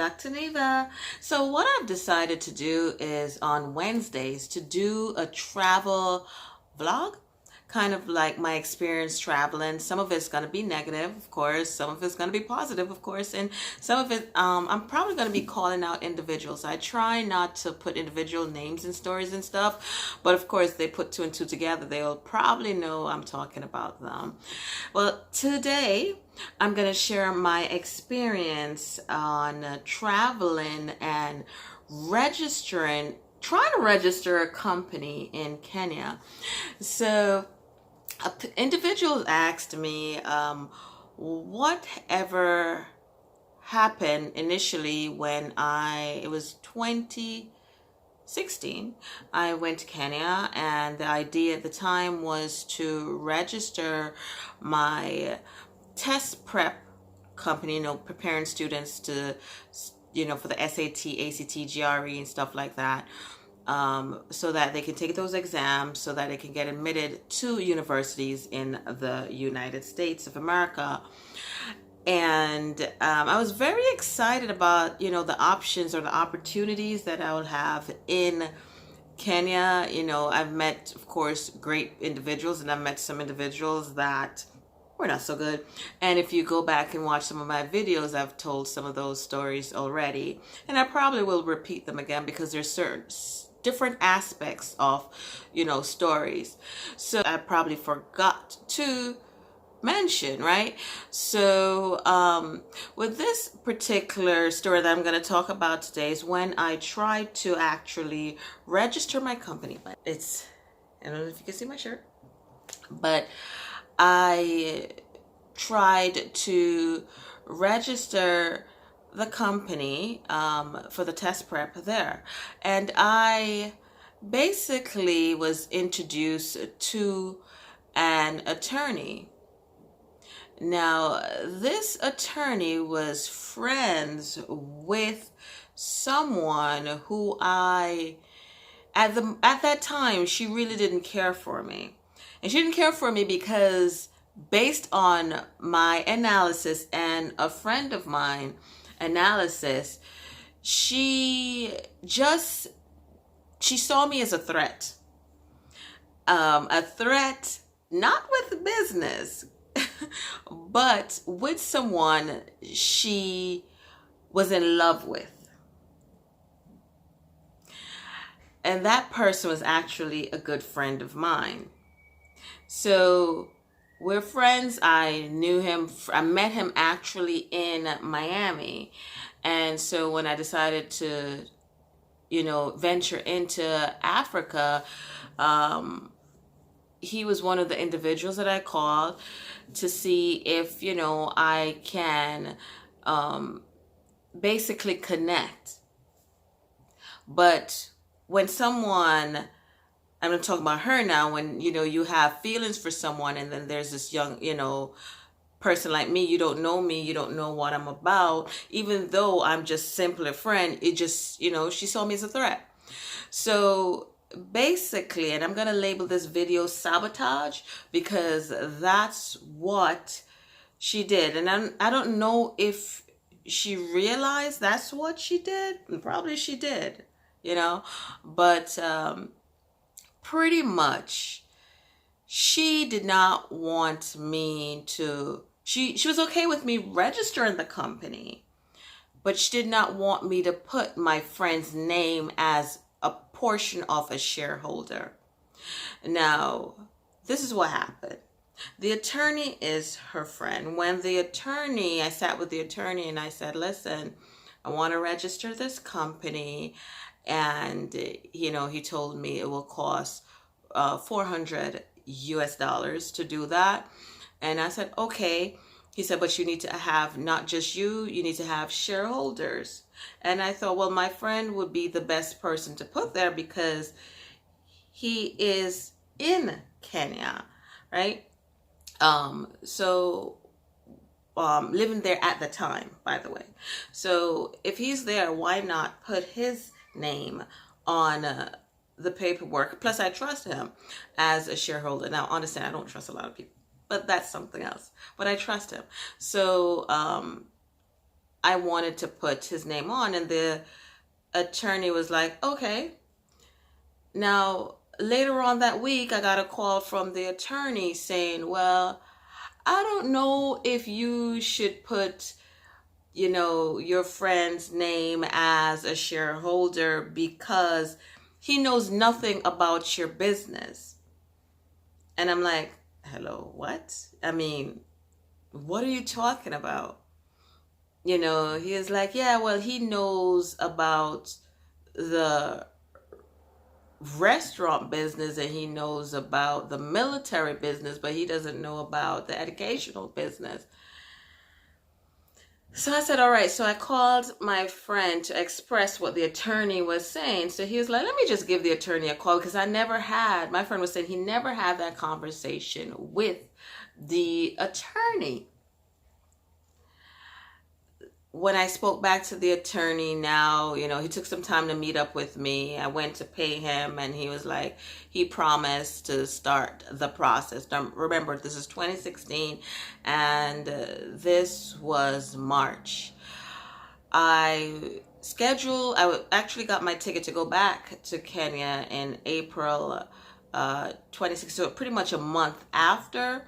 Dr. Neva. So what I've decided to do is on Wednesdays to do a travel vlog, kind of like my experience traveling. Some of it's going to be negative, of course. Some of it's going to be positive, of course. And some of it, I'm probably going to be calling out individuals. I try not to put individual names in stories and stuff, but of course they put two and two together. They'll probably know I'm talking about them. Well, today I'm going to share my experience on traveling and trying to register a company in Kenya. So individuals asked me whatever happened initially when it was 2016. I went to Kenya, and the idea at the time was to register my test prep company, preparing students to, for the SAT, ACT, GRE and stuff like that. So that they can take those exams so that they can get admitted to universities in the United States of America. And I was very excited about, the options or the opportunities that I would have in Kenya. I've met, of course, great individuals, and I've met some individuals that were not so good. And if you go back and watch some of my videos, I've told some of those stories already. And I probably will repeat them again because there's certain different aspects of, stories. So I probably forgot to mention, right? So with this particular story that I'm going to talk about today is when I tried to actually register my company. I don't know if you can see my shirt, but I tried to register the company for the test prep there. And I basically was introduced to an attorney. Now, this attorney was friends with someone who at that time, she really didn't care for me. And she didn't care for me because based on my analysis and a friend of mine analysis, she saw me as a threat. A threat not with business, but with someone she was in love with. And that person was actually a good friend of mine. So we're friends. I knew him. I met him actually in Miami. And so when I decided to, venture into Africa, he was one of the individuals that I called to see if, I can basically connect. But when someone, I'm going to talk about her now, when, you have feelings for someone and then there's this young, person like me, you don't know me, you don't know what I'm about, even though I'm just simply a friend, it just, she saw me as a threat. So basically, and I'm going to label this video Sabotage because that's what she did. And I don't know if she realized that's what she did. Probably she did, but pretty much she did not want me to, she was okay with me registering the company, but she did not want me to put my friend's name as a portion of a shareholder. Now, this is what happened. The attorney is her friend. When I sat with the attorney and I said, listen, I want to register this company. And, he told me it will cost $400 to do that. And I said, okay. He said, but you need to have not just you need to have shareholders. And I thought, well, my friend would be the best person to put there because he is in Kenya, right? Living there at the time, by the way. So if he's there, why not put his name on the paperwork? Plus, I trust him as a shareholder. Now, understand, I don't trust a lot of people, but that's something else. But I trust him. So I wanted to put his name on, and the attorney was like, okay. Now, later on that week, I got a call from the attorney saying, well, I don't know if you should put, your friend's name as a shareholder because he knows nothing about your business. And I'm like, hello, what? I mean, what are you talking about? He is like, yeah, well, he knows about the restaurant business and he knows about the military business, but he doesn't know about the educational business. So I said, all right. So I called my friend to express what the attorney was saying. So he was like, let me just give the attorney a call, because my friend was saying he never had that conversation with the attorney. When I spoke back to the attorney now, he took some time to meet up with me. I went to pay him, and he was like, he promised to start the process. Now, remember, this is 2016, and this was March. I actually got my ticket to go back to Kenya in April 26th, so pretty much a month after,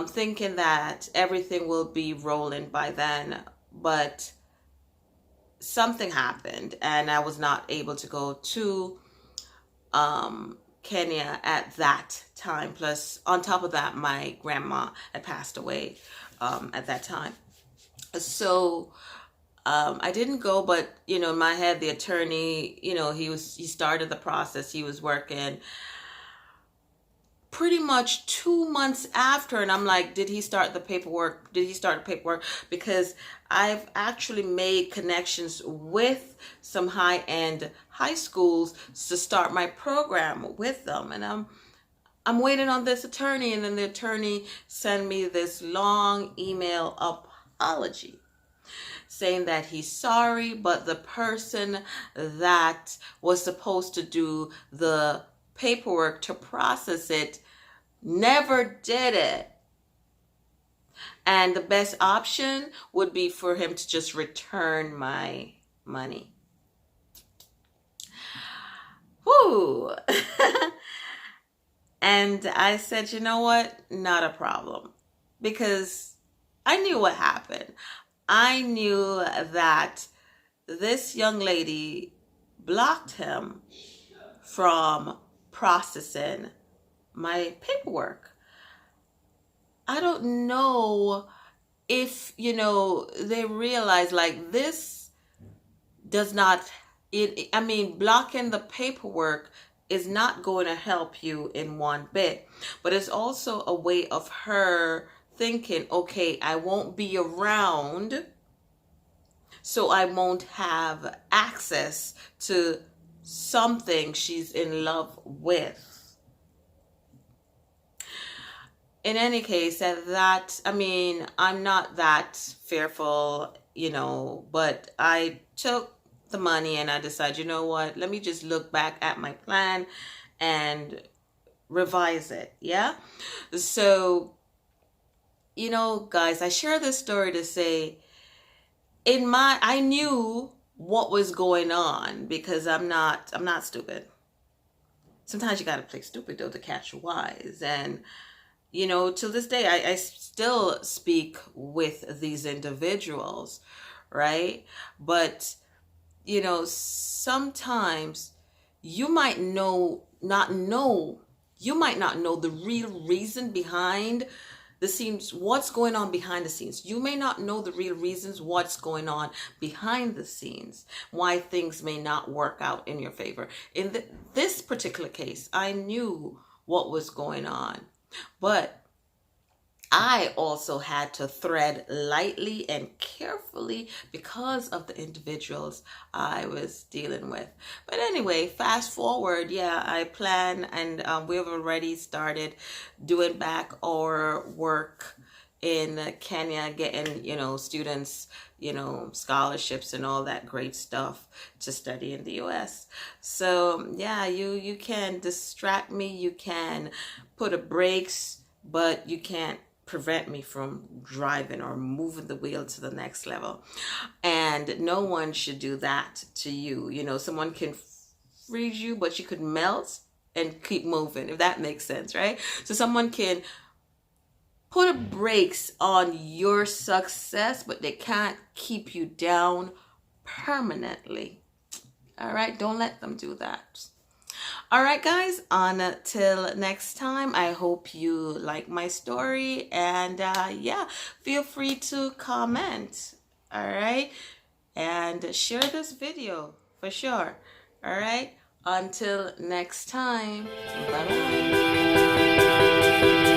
thinking that everything will be rolling by then. But something happened, and I was not able to go to Kenya at that time. Plus, on top of that, my grandma had passed away at that time. So I didn't go, but in my head, the attorney, he started the process. He was working pretty much 2 months after, and I'm like, did he start the paperwork? Because I've actually made connections with some high-end high schools to start my program with them, and I'm waiting on this attorney. And then the attorney sent me this long email apology saying that he's sorry, but the person that was supposed to do the paperwork to process it never did it, and the best option would be for him to just return my money. Whoo. And I said, you know what, not a problem, because I knew what happened. I knew that this young lady blocked him from processing my paperwork. I don't know if, they realize like this does not, blocking the paperwork is not going to help you in one bit, but it's also a way of her thinking, okay, I won't be around, so I won't have access to something she's in love with. In any case, I'm not that fearful, but I took the money and I decided, you know what, let me just look back at my plan and revise it. Yeah. So, guys, I share this story to say, I knew what was going on, because I'm not stupid. Sometimes you got to play stupid though to catch wise. And till this day, I still speak with these individuals, right? But, sometimes you might not know the real reason behind the scenes, what's going on behind the scenes. You may not know the real reasons what's going on behind the scenes, why things may not work out in your favor. In this particular case, I knew what was going on. But I also had to tread lightly and carefully because of the individuals I was dealing with. But anyway, fast forward, I plan, and we've already started doing back our work in Kenya, getting, students, scholarships and all that great stuff to study in the US. So you can distract me, you can put a brakes, but you can't prevent me from driving or moving the wheel to the next level. And no one should do that to you. You know, someone can freeze you, but you could melt and keep moving, if that makes sense, right? So someone can put a brakes on your success, but they can't keep you down permanently. All right, don't let them do that. All right, guys, until next time, I hope you like my story, and yeah, feel free to comment. All right, and share this video for sure. All right, until next time, bye bye.